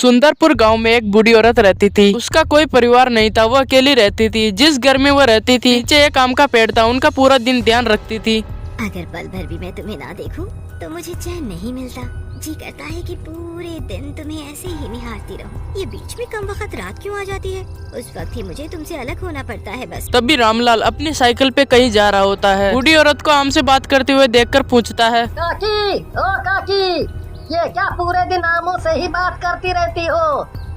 सुंदरपुर गांव में एक बूढ़ी औरत रहती थी। उसका कोई परिवार नहीं था, वो अकेली रहती थी। जिस घर में वो रहती थी नीचे एक आम का पेड़ था, उनका पूरा दिन ध्यान रखती थी। अगर पल भर भी मैं तुम्हें ना देखूं, तो मुझे चैन नहीं मिलता। जी करता है कि पूरे दिन तुम्हें ऐसे ही निहारती रहूं। ये बीच में कम वक्त रात क्यों आ जाती है? उस वक्त ही मुझे तुमसे अलग होना पड़ता है बस। तभी रामलाल अपनी साइकिल पे कहीं जा रहा होता है। बूढ़ी औरत को आम से बात करते हुए देखकर पूछता है, काकी, ओ काकी, ये क्या पूरे दिन आमों से ही बात करती रहती हो?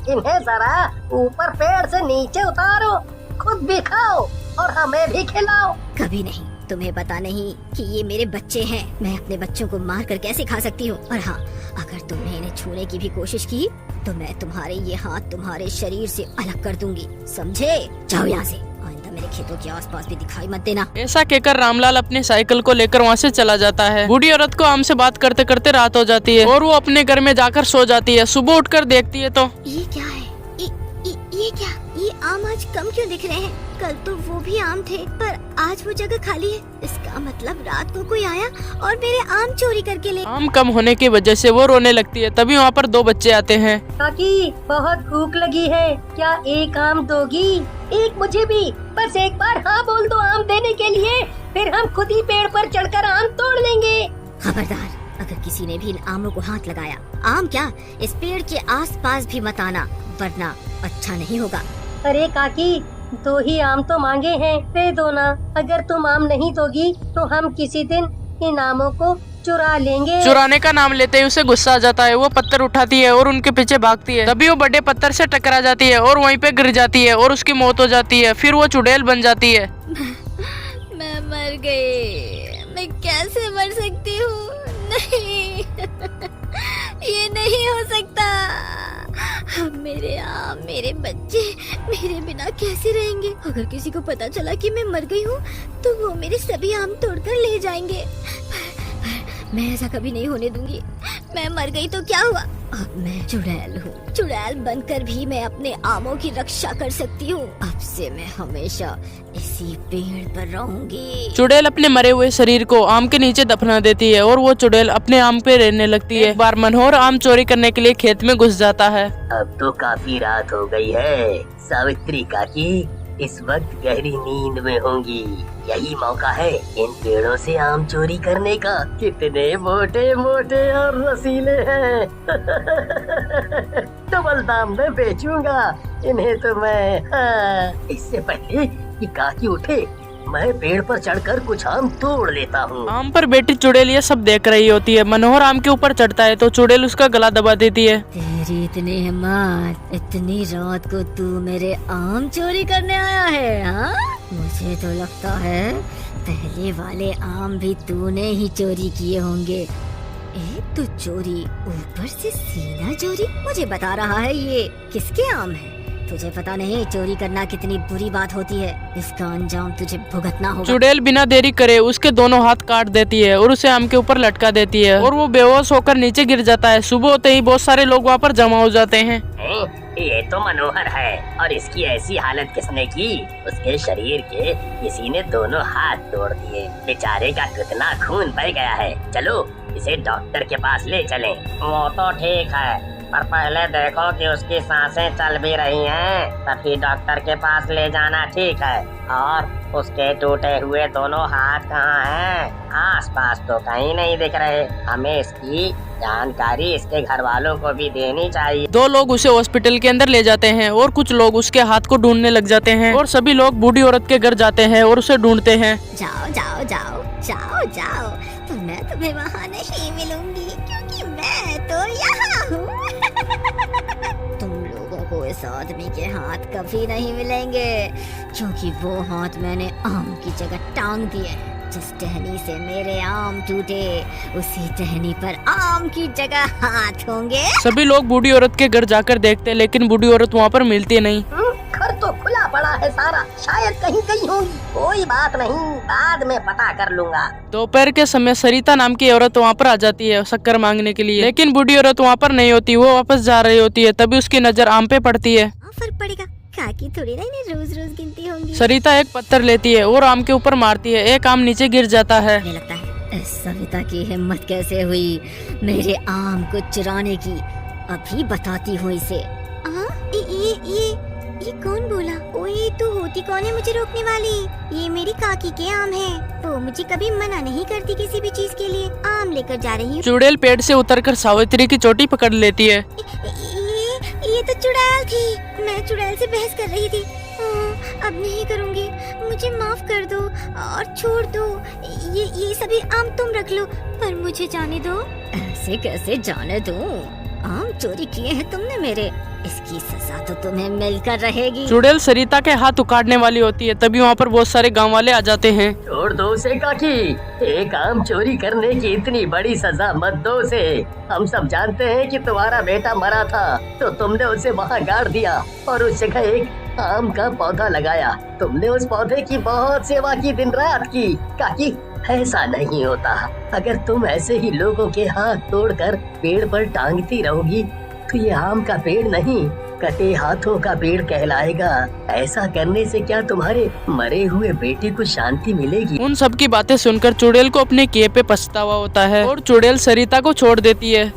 इन्हें जरा ऊपर पेड़ से नीचे उतारो, खुद भी खाओ और हमें भी खिलाओ। कभी नहीं। तुम्हें पता नहीं कि ये मेरे बच्चे हैं। मैं अपने बच्चों को मार कर कैसे खा सकती हूँ? और हाँ, अगर तुमने इन्हें छूने की भी कोशिश की तो मैं तुम्हारे ये हाथ तुम्हारे शरीर से अलग कर दूंगी, समझे? जाओ यहाँ से, आइंदा मेरे खेतों के आसपास भी दिखाई मत देना। ऐसा कहकर रामलाल अपनी साइकिल को लेकर वहाँ से चला जाता है। बूढ़ी औरत को आम से बात करते करते रात हो जाती है और वो अपने घर में जाकर सो जाती है। सुबह उठकर देखती है तो ये क्या है? ये क्या? ये आम आज कम क्यों दिख रहे हैं? कल तो वो भी आम थे, पर आज वो जगह खाली है। इसका मतलब रात को कोई आया और मेरे आम चोरी करके ले। आम कम होने की वजह से वो रोने लगती है। तभी वहाँ पर 2 बच्चे आते हैं। काकी, बहुत भूख लगी है, क्या एक आम दोगी? एक मुझे भी, बस एक बार हाँ बोल दो आम देने के लिए, फिर हम खुद ही पेड़ पर चढ़कर आम तोड़ लेंगे। खबरदार, अगर किसी ने भी इन आमों को हाथ लगाया, आम क्या इस पेड़ के आसपास भी मत आना, वरना अच्छा नहीं होगा। अरे काकी, 2 ही आम तो मांगे हैं, दे दो ना। अगर तुम आम नहीं दोगी तो हम किसी दिन इन आमों को चुरा लेंगे। चुराने का नाम लेते ही उसे गुस्सा आ जाता है। वो पत्थर उठाती है और उनके पीछे भागती है। तभी वो बड़े पत्थर से टकरा जाती है और वहीं पे गिर जाती है और उसकी मौत हो जाती है। फिर वो चुड़ैल बन जाती है। मैं मर गई। मैं कैसे मर सकती हूँ? नहीं, ये नहीं हो सकता। अब मेरे आम, मेरे बच्चे मेरे बिना कैसे रहेंगे? अगर किसी को पता चला कि मैं मर गई हूँ तो वो मेरे सभी आम तोड़कर ले जाएंगे। मैं ऐसा कभी नहीं होने दूंगी। मैं मर गई तो क्या हुआ? अब मैं चुड़ैल हूँ। चुड़ैल बनकर भी मैं अपने आमों की रक्षा कर सकती हूँ। अब से मैं हमेशा इसी पेड़ पर रहूंगी। चुड़ैल अपने मरे हुए शरीर को आम के नीचे दफना देती है और वो चुड़ैल अपने आम पे रहने लगती है। एक बार मनोहर आम चोरी करने के लिए खेत में घुस जाता है। अब तो काफी रात हो गई है। सावित्री काकी इस वक्त गहरी नींद में होंगी। यही मौका है इन पेड़ों से आम चोरी करने का। कितने मोटे मोटे और रसीले हैं। डबल दाम में बेचूंगा इन्हें तो मैं। हाँ। इससे पहले कि काकी उठे, मैं पेड़ पर चढ़कर कुछ आम तोड़ लेता हूँ। आम पर बैठी चुड़ैल ये सब देख रही होती है। मनोहर आम के ऊपर चढ़ता है तो चुड़ैल उसका गला दबा देती है। तेरी इतनी हिम्मत, इतनी रात को तू मेरे आम चोरी करने आया है? हाँ, मुझे तो लगता है पहले वाले आम भी तूने ही चोरी किए होंगे। एक तो चोरी, ऊपर से सीना चोरी। मुझे बता रहा है ये किसके आम है? तुझे पता नहीं चोरी करना कितनी बुरी बात होती है। इसका अंजाम तुझे भुगतना होगा। चुड़ैल बिना देरी करे उसके दोनों हाथ काट देती है और उसे आम के ऊपर लटका देती है और वो बेहोश होकर नीचे गिर जाता है। सुबह होते ही बहुत सारे लोग वहाँ पर जमा हो जाते हैं। ये तो मनोहर है, और इसकी ऐसी हालत किसने की? उसके शरीर के किसी ने दोनों हाथ तोड़ दिए। बेचारे का कितना खून बह गया है। चलो इसे डॉक्टर के पास ले चलें। वो तो ठीक है, पर पहले देखो कि उसकी सांसें चल भी रही हैं, तभी डॉक्टर के पास ले जाना ठीक है। और उसके टूटे हुए दोनों हाथ कहाँ हैं? आसपास तो कहीं नहीं दिख रहे। हमें इसकी जानकारी इसके घर वालों को भी देनी चाहिए। 2 लोग उसे हॉस्पिटल के अंदर ले जाते हैं और कुछ लोग उसके हाथ को ढूंढने लग जाते हैं और सभी लोग बूढ़ी औरत के घर जाते हैं और उसे ढूंढते हैं। जाओ जाओ जाओ जाओ जाओ, तो मैं तुम्हें वहाँ नहीं मिलूंगी, क्योंकि मैं तो यहाँ हूँ। तुम लोगों को इस आदमी के हाथ कभी नहीं मिलेंगे, क्योंकि वो हाथ मैंने आम की जगह टांग दिए हैं। जिस टहनी से मेरे आम टूटे, उसी टहनी पर आम की जगह हाथ होंगे। सभी लोग बूढ़ी औरत के घर जाकर देखते हैं, लेकिन बूढ़ी औरत वहाँ पर मिलती नहीं। घर तो खुला पड़ा है सारा, शायद कहीं गई होंगी। कोई बात नहीं, बाद में पता कर लूंगा। दोपहर के समय सरिता नाम की औरत वहाँ पर आ जाती है शक्कर मांगने के लिए, लेकिन बूढ़ी औरत वहाँ पर नहीं होती। वो वापस जा रही होती है। तभी उसकी नजर आम पे पड़ती है। फर्क पड़ेगा, काकी थोड़ी ना इन्हें रोज रोज गिनती होंगी। सरिता एक पत्थर लेती है और आम के ऊपर मारती है। एक आम नीचे गिर जाता है। मुझे लगता है सविता की हिम्मत कैसे हुई मेरे आम को चुराने की। अभी बताती हूँ इसे। ये कौन बोला? ओए तू होती कौन है मुझे रोकने वाली? ये मेरी काकी के आम है। वो मुझे कभी मना नहीं करती किसी भी चीज के लिए। आम लेकर जा रही हूँ। चुड़ैल पेड़ से उतरकर सावित्री की चोटी पकड़ लेती है। ये तो चुड़ैल थी। मैं चुड़ैल से बहस कर रही थी। अब नहीं करूँगी। मुझे माफ कर दो और छोड़ दो। ये सभी आम तुम रख लो, पर मुझे जाने दो। ऐसे कैसे जाने दूं? आम चोरी किए हैं तुमने मेरे। इसकी सजा तो तुम्हें मिलकर रहेगी। चुड़ैल सरिता के हाथ उखाड़ने वाली होती है, तभी वहाँ पर बहुत सारे गांव वाले आ जाते हैं। छोड़ दो उसे काकी। एक आम चोरी करने की इतनी बड़ी सजा मत दो उसे। हम सब जानते हैं कि तुम्हारा बेटा मरा था, तो तुमने उसे वहाँ गाड़ दिया और उस जगह एक आम का पौधा लगाया। तुमने उस पौधे की बहुत सेवा की, दिन रात की। काकी, ऐसा नहीं होता। अगर तुम ऐसे ही लोगों के हाथ तोड़कर पेड़ पर टांगती रहोगी तो ये आम का पेड़ नहीं, कटे हाथों का पेड़ कहलाएगा। ऐसा करने से क्या तुम्हारे मरे हुए बेटे को शांति मिलेगी? उन सब की बातें सुनकर चुड़ैल को अपने किए पे पछतावा होता है और चुड़ैल सरिता को छोड़ देती है।